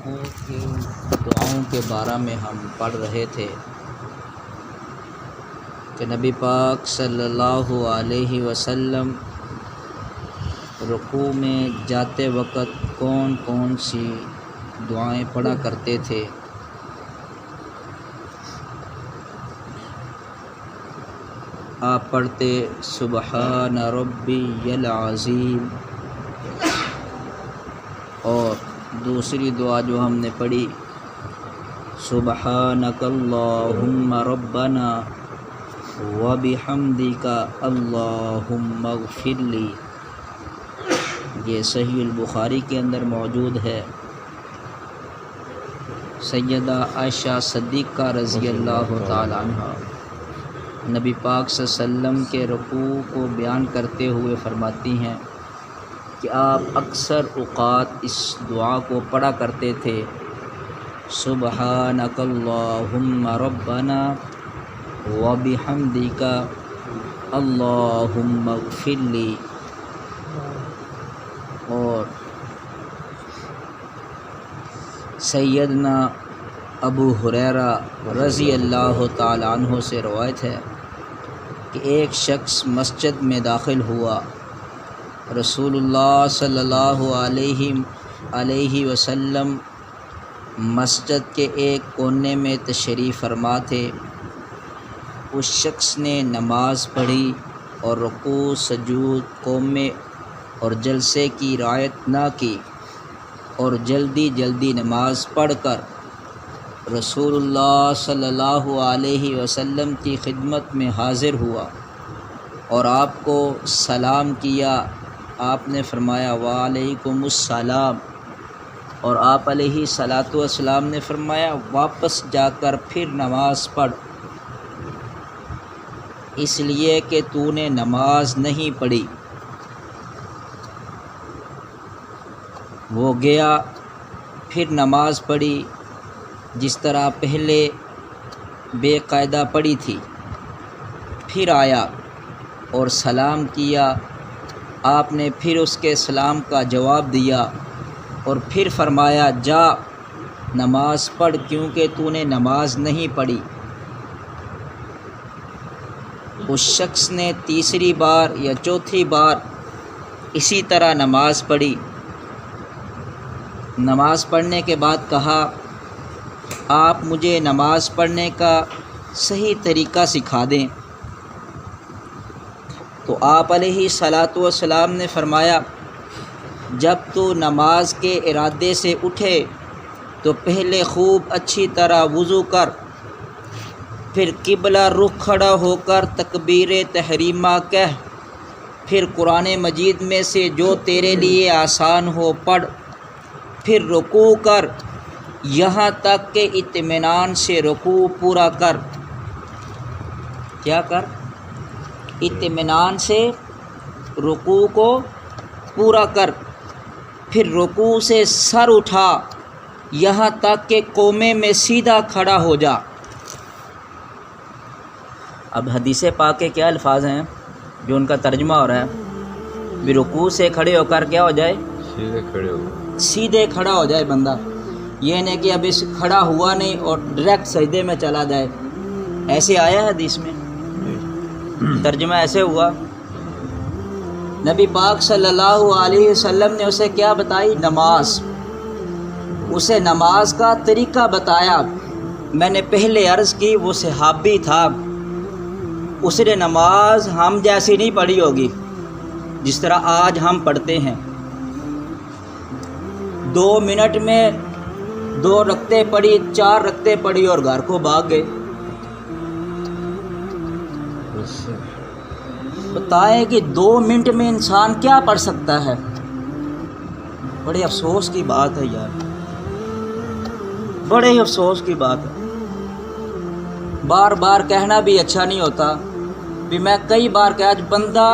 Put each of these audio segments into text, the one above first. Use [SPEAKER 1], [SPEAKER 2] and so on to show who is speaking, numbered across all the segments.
[SPEAKER 1] رکوع کی دعاؤں کے بارے میں ہم پڑھ رہے تھے کہ نبی پاک صلی اللہ علیہ وسلم رکوع میں جاتے وقت کون کون سی دعائیں پڑھا کرتے تھے۔ آپ پڑھتے سبحان ربی العظیم، اور دوسری دعا جو ہم نے پڑھی سبحانک اللہم ربنا وبحمدک اللہم اغفر لی، یہ صحیح البخاری کے اندر موجود ہے۔ سیدہ عائشہ صدیقہ رضی اللہ تعالی عنہ نبی پاک صلی اللہ علیہ وسلم کے رکوع کو بیان کرتے ہوئے فرماتی ہیں کہ آپ اکثر اوقات اس دعا کو پڑھا کرتے تھے، سبحانک اللہم ربنا وبحمدک اللہم اغفر لی، اور سیدنا ابو ہریرہ رضی اللہ تعالی عنہ سے روایت ہے کہ ایک شخص مسجد میں داخل ہوا، رسول اللہ صلی اللہ علیہ وسلم مسجد کے ایک کونے میں تشریف فرما تھے۔ اس شخص نے نماز پڑھی اور رکوع، سجود، قومے اور جلسے کی رعایت نہ کی، اور جلدی جلدی نماز پڑھ کر رسول اللہ صلی اللہ علیہ وسلم کی خدمت میں حاضر ہوا اور آپ کو سلام کیا۔ آپ نے فرمایا وعلیکم السلام، اور آپ علیہ الصلاۃ والسلام نے فرمایا واپس جا کر پھر نماز پڑھ، اس لیے کہ تو نے نماز نہیں پڑھی۔ وہ گیا، پھر نماز پڑھی جس طرح پہلے بے قاعدہ پڑھی تھی، پھر آیا اور سلام کیا۔ آپ نے پھر اس کے سلام کا جواب دیا اور پھر فرمایا جا نماز پڑھ کیونکہ تو نے نماز نہیں پڑھی۔ اس شخص نے تیسری بار یا چوتھی بار اسی طرح نماز پڑھی۔ نماز پڑھنے کے بعد کہا آپ مجھے نماز پڑھنے کا صحیح طریقہ سکھا دیں، تو آپ علیہ الصلاۃ والسلام نے فرمایا جب تو نماز کے ارادے سے اٹھے تو پہلے خوب اچھی طرح وضو کر، پھر قبلہ رخ کھڑا ہو کر تکبیر تحریمہ کہہ، پھر قرآن مجید میں سے جو تیرے لیے آسان ہو پڑھ، پھر رکوع کر یہاں تک کہ اطمینان سے رکوع پورا کر۔ کیا کر؟ اطمینان سے رکوع کو پورا کر، پھر رکوع سے سر اٹھا یہاں تک کہ قومے میں سیدھا کھڑا ہو جا۔ اب حدیث پاک کے کیا الفاظ ہیں جو ان کا ترجمہ ہو رہا ہے؟ بھی رکوع سے کھڑے ہو کر کیا ہو جائے؟ سیدھے کھڑا ہو جائے بندہ، یہ نہیں کہ اب اس کھڑا ہوا نہیں اور ڈائریکٹ سجدے میں چلا جائے۔ ایسے آیا ہے حدیث میں، ترجمہ ایسے ہوا۔ نبی پاک صلی اللہ علیہ وسلم نے اسے کیا بتائی؟ نماز، اسے نماز کا طریقہ بتایا۔ میں نے پہلے عرض کی وہ صحابی تھا، اس نے نماز ہم جیسی نہیں پڑھی ہوگی جس طرح آج ہم پڑھتے ہیں۔ 2 منٹ میں 2 رکعتیں پڑھی، 4 رکعتیں پڑھی اور گھر کو بھاگ گئے۔ بتائیں کہ 2 منٹ میں انسان کیا پڑھ سکتا ہے؟ بڑے افسوس کی بات ہے یار، بڑے ہی افسوس کی بات ہے۔ بار بار کہنا بھی اچھا نہیں ہوتا، بھی میں کئی بار کہ آج بندہ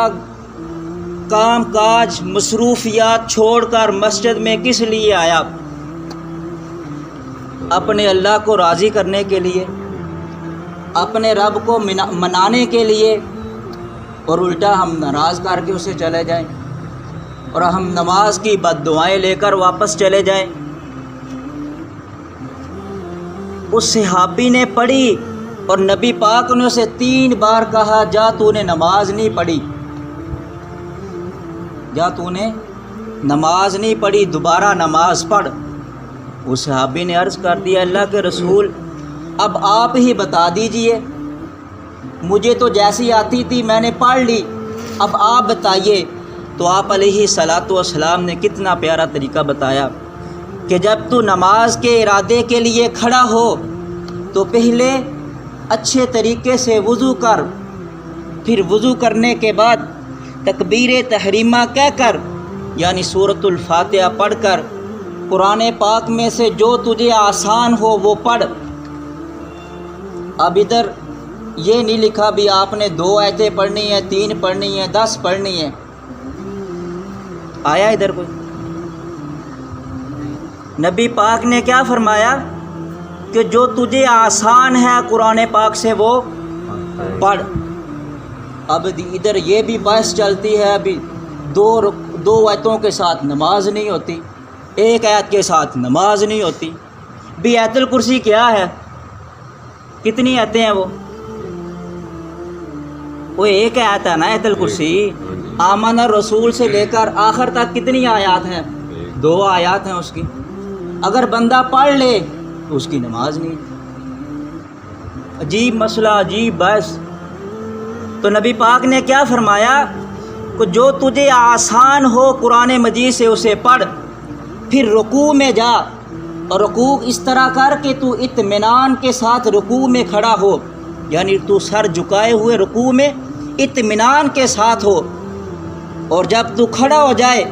[SPEAKER 1] کام کاج مصروفیات چھوڑ کر مسجد میں کس لیے آیا؟ اپنے اللہ کو راضی کرنے کے لیے، اپنے رب کو منانے کے لیے، اور الٹا ہم ناراض کر کے اسے چلے جائیں اور ہم نماز کی بد دعائیں لے کر واپس چلے جائیں۔ اس صحابی نے پڑھی اور نبی پاک نے اسے 3 بار کہا جا تو نے نماز نہیں پڑھی، جا تو نے نماز نہیں پڑھی، دوبارہ نماز پڑھ۔ اس صحابی نے عرض کر دیا اللہ کے رسول اب آپ ہی بتا دیجئے، مجھے تو جیسی آتی تھی میں نے پڑھ لی، اب آپ بتائیے۔ تو آپ علیہ الصلاۃ والسلام نے کتنا پیارا طریقہ بتایا کہ جب تو نماز کے ارادے کے لیے کھڑا ہو تو پہلے اچھے طریقے سے وضو کر، پھر وضو کرنے کے بعد تکبیر تحریمہ کہہ کر یعنی سورۃ الفاتحہ پڑھ کر قرآن پاک میں سے جو تجھے آسان ہو وہ پڑھ۔ اب ادھر یہ نہیں لکھا بھی آپ نے 2 آیتیں پڑھنی ہیں، 3 پڑھنی ہیں، 10 پڑھنی ہیں، آیا ادھر کوئی؟ نبی پاک نے کیا فرمایا کہ جو تجھے آسان ہے قرآن پاک سے وہ پڑھ۔ اب ادھر یہ بھی بحث چلتی ہے ابھی 2 آیتوں کے ساتھ نماز نہیں ہوتی، 1 آیت کے ساتھ نماز نہیں ہوتی۔ بھی آیت الکرسی کیا ہے؟ کتنی آیتیں ہیں وہ 1 آیت ہے نا آیت الکرسی۔ آمن الرسول سے لے کر آخر تک کتنی آیات ہیں؟ 2 آیات ہیں اس کی۔ اگر بندہ پڑھ لے تو اس کی نماز نہیں۔ عجیب مسئلہ، عجیب بحث۔ تو نبی پاک نے کیا فرمایا کہ جو تجھے آسان ہو قرآن مجید سے اسے پڑھ، پھر رکوع میں جا اور رکوع اس طرح کر کہ تو اطمینان کے ساتھ رکوع میں کھڑا ہو، یعنی تو سر جھکائے ہوئے رکوع میں اطمینان کے ساتھ ہو، اور جب تو کھڑا ہو جائے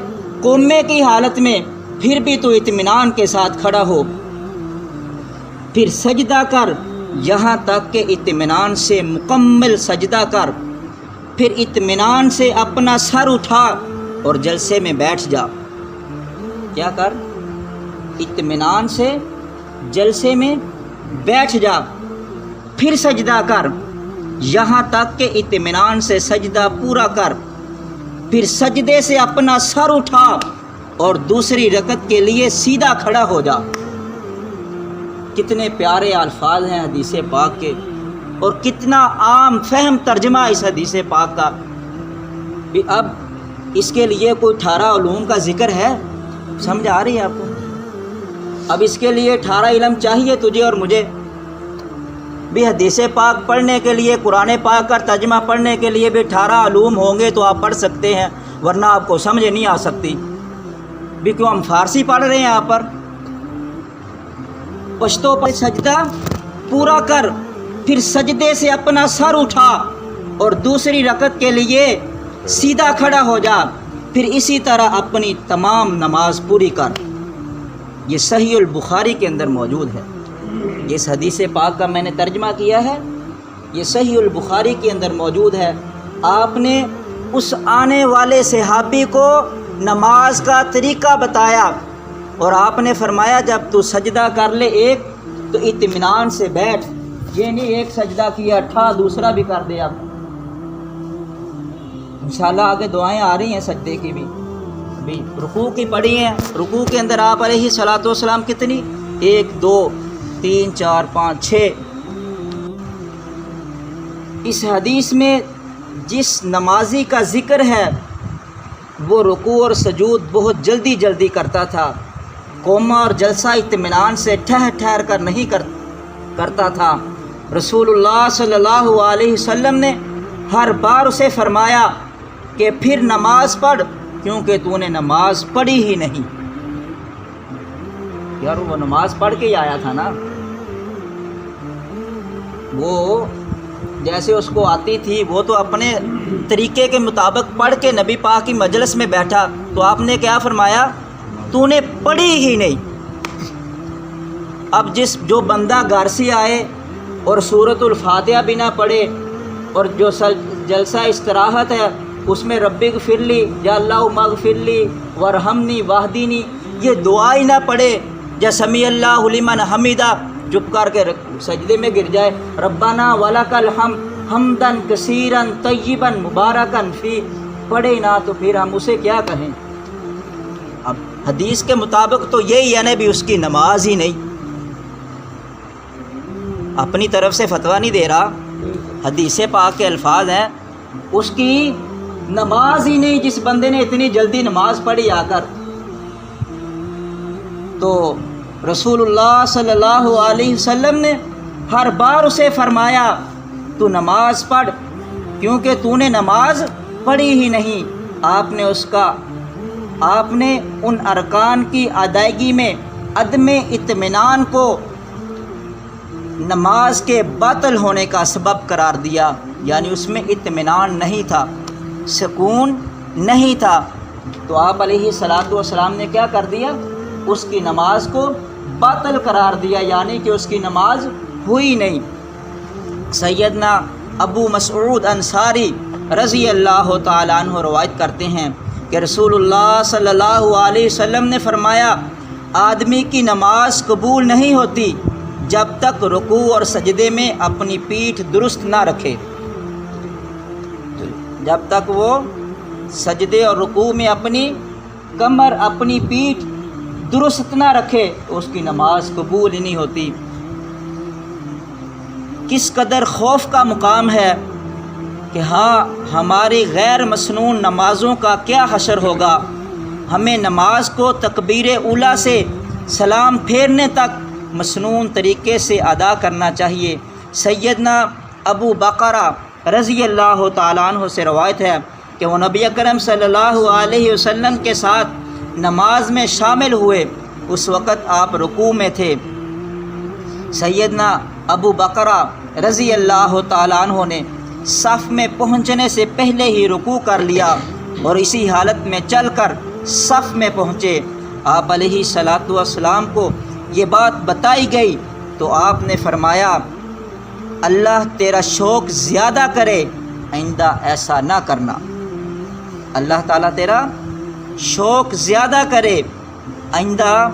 [SPEAKER 1] قومے کی حالت میں پھر بھی تو اطمینان کے ساتھ کھڑا ہو، پھر سجدہ کر یہاں تک کہ اطمینان سے مکمل سجدہ کر، پھر اطمینان سے اپنا سر اٹھا اور جلسے میں بیٹھ جا۔ کیا کر؟ اطمینان سے جلسے میں بیٹھ جا، پھر سجدہ کر یہاں تک کہ اطمینان سے سجدہ پورا کر، پھر سجدے سے اپنا سر اٹھا اور دوسری رکعت کے لیے سیدھا کھڑا ہو جا۔ کتنے پیارے الفاظ ہیں حدیث پاک کے، اور کتنا عام فہم ترجمہ اس حدیث پاک کا۔ اب اس کے لیے کوئی 18 علوم کا ذکر ہے؟ سمجھ آ رہی ہے آپ کو؟ اب اس کے لیے 18 علم چاہیے تجھے اور مجھے بھی؟ حدیث پاک پڑھنے کے لیے، قرآن پاک کا ترجمہ پڑھنے کے لیے بھی 18 علوم ہوں گے تو آپ پڑھ سکتے ہیں، ورنہ آپ کو سمجھ نہیں آ سکتی۔ بھی کیوں ہم فارسی پڑھ رہے ہیں یہاں پر؟ پشتو پر سجدہ پورا کر، پھر سجدے سے اپنا سر اٹھا اور دوسری رکعت کے لیے سیدھا کھڑا ہو جا، پھر اسی طرح اپنی تمام نماز پوری کر۔ یہ صحیح البخاری کے اندر موجود ہے۔ اس حدیث پاک کا میں نے ترجمہ کیا ہے، یہ صحیح البخاری کے اندر موجود ہے۔ آپ نے اس آنے والے صحابی کو نماز کا طریقہ بتایا اور آپ نے فرمایا جب تو سجدہ کر لے ایک تو اطمینان سے بیٹھ، یہ نہیں ایک سجدہ کیا ٹھا دوسرا بھی کر دے۔ آپ انشاءاللہ آگے دعائیں آ رہی ہیں سجدے کی بھی رکوع کی پڑھی ہیں۔ رکوع کے اندر آپ علیہ الصلاۃ والسلام کتنی؟ 1 2 3 4 5 6۔ اس حدیث میں جس نمازی کا ذکر ہے وہ رکوع اور سجود بہت جلدی جلدی کرتا تھا، قوما اور جلسہ اطمینان سے ٹھہر کر نہیں کرتا تھا۔ رسول اللہ صلی اللہ علیہ وسلم نے ہر بار اسے فرمایا کہ پھر نماز پڑھ، کیونکہ تو نے نماز پڑھی ہی نہیں۔ یار وہ نماز پڑھ کے ہی آیا تھا نا، وہ جیسے اس کو آتی تھی وہ تو اپنے طریقے کے مطابق پڑھ کے نبی پاک کی مجلس میں بیٹھا، تو آپ نے کیا فرمایا؟ تو نے پڑھی ہی نہیں۔ اب جو بندہ گھر سے آئے اور سورۃ الفاتحہ بھی نہ پڑھے، اور جو جلسہ استراحت ہے اس میں رب اغفر لی یا اللہم اغفر لی ورحمنی واہدینی یہ دعا ہی نہ پڑھے، یا سمیع اللہ لمن حمیدہ چپ کر کے سجدے میں گر جائے، ربنا ولک الحمد حمدا کثیرا طیبا مبارکا فی پڑھے نہ، تو پھر ہم اسے کیا کہیں؟ اب حدیث کے مطابق تو یہی ہے نا بھی اس کی نماز ہی نہیں۔ اپنی طرف سے فتویٰ نہیں دے رہا، حدیث پاک کے الفاظ ہیں، اس کی نماز ہی نہیں، جس بندے نے اتنی جلدی نماز پڑھی آ کر، تو رسول اللہ صلی اللہ علیہ وسلم نے ہر بار اسے فرمایا تو نماز پڑھ، کیونکہ تو نے نماز پڑھی ہی نہیں۔ آپ نے ان ارکان کی ادائیگی میں عدم اطمینان کو نماز کے باطل ہونے کا سبب قرار دیا، یعنی اس میں اطمینان نہیں تھا، سکون نہیں تھا، تو آپ علیہ الصلاۃ والسلام نے کیا کر دیا؟ اس کی نماز کو باطل قرار دیا، یعنی کہ اس کی نماز ہوئی نہیں۔ سیدنا ابو مسعود انصاری رضی اللہ تعالیٰ عنہ روایت کرتے ہیں کہ رسول اللہ صلی اللہ علیہ وسلم نے فرمایا آدمی کی نماز قبول نہیں ہوتی جب تک رکوع اور سجدے میں اپنی پیٹھ درست نہ رکھے، جب تک وہ سجدے اور رکوع میں اپنی کمر، اپنی پیٹھ درست نہ رکھے تو اس کی نماز قبول ہی نہیں ہوتی۔ کس قدر خوف کا مقام ہے کہ ہاں ہماری غیر مسنون نمازوں کا کیا حشر ہوگا۔ ہمیں نماز کو تکبیر اولیٰ سے سلام پھیرنے تک مسنون طریقے سے ادا کرنا چاہیے۔ سیدنا ابو بکرہ رضی اللہ تعالیٰ عنہ سے روایت ہے کہ وہ نبی اکرم صلی اللہ علیہ وسلم کے ساتھ نماز میں شامل ہوئے، اس وقت آپ رکوع میں تھے۔ سیدنا ابو بکرہ رضی اللہ تعالیٰ عنہ نے صف میں پہنچنے سے پہلے ہی رکوع کر لیا اور اسی حالت میں چل کر صف میں پہنچے۔ آپ علیہ الصلاۃ والسلام کو یہ بات بتائی گئی تو آپ نے فرمایا اللہ تیرا شوق زیادہ کرے، آئندہ ایسا نہ کرنا۔ اللہ تعالیٰ تیرا شوق زیادہ کرے، آئندہ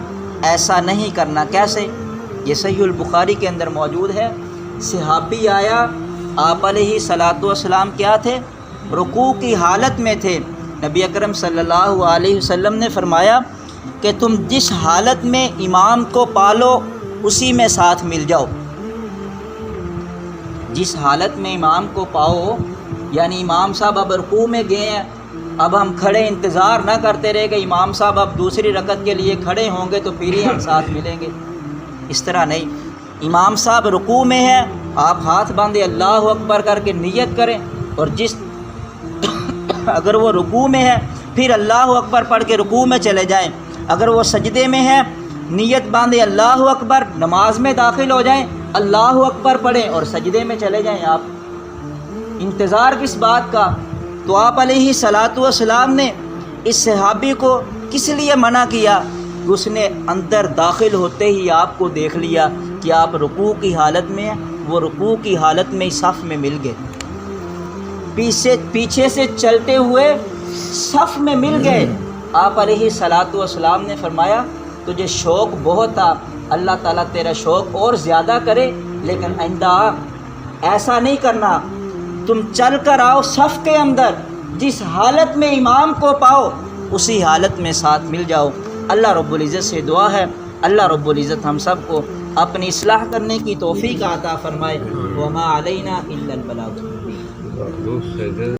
[SPEAKER 1] ایسا نہیں کرنا۔ کیسے؟ یہ صحیح البخاری کے اندر موجود ہے۔ صحابی آیا، آپ علیہ الصلاۃ والسلام کیا تھے؟ رکوع کی حالت میں تھے۔ نبی اکرم صلی اللہ علیہ وسلم نے فرمایا کہ تم جس حالت میں امام کو پالو اسی میں ساتھ مل جاؤ۔ جس حالت میں امام کو پاؤ، یعنی امام صاحب اب رکوع میں گئے ہیں، اب ہم کھڑے انتظار نہ کرتے رہے کہ امام صاحب اب دوسری رکعت کے لیے کھڑے ہوں گے تو پھر ہی ہم ساتھ ملیں گے، اس طرح نہیں۔ امام صاحب رکوع میں ہے، آپ ہاتھ باندھے اللہ اکبر کر کے نیت کریں، اور اگر وہ رکوع میں ہے پھر اللہ اکبر پڑھ کے رکوع میں چلے جائیں، اگر وہ سجدے میں ہے نیت باندھے اللہ اکبر، نماز میں داخل ہو جائیں، اللہ اکبر پڑھیں اور سجدے میں چلے جائیں۔ آپ انتظار کس بات کا؟ تو آپ علیہ الصلاۃ والسلام نے اس صحابی کو کس لیے منع کیا کہ اس نے اندر داخل ہوتے ہی آپ کو دیکھ لیا کہ آپ رکوع کی حالت میں ہیں، وہ رکوع کی حالت میں صف میں مل گئے، پیچھے سے چلتے ہوئے صف میں مل گئے۔ آپ علیہ الصلاۃ والسلام نے فرمایا تجھے شوق بہت تھا، اللہ تعالیٰ تیرا شوق اور زیادہ کرے، لیکن آئندہ ایسا نہیں کرنا، تم چل کر آؤ صف کے اندر، جس حالت میں امام کو پاؤ اسی حالت میں ساتھ مل جاؤ۔ اللہ رب العزت سے دعا ہے اللہ رب العزت ہم سب کو اپنی اصلاح کرنے کی توفیق عطا فرمائے۔ وما علینا الا البلاغ۔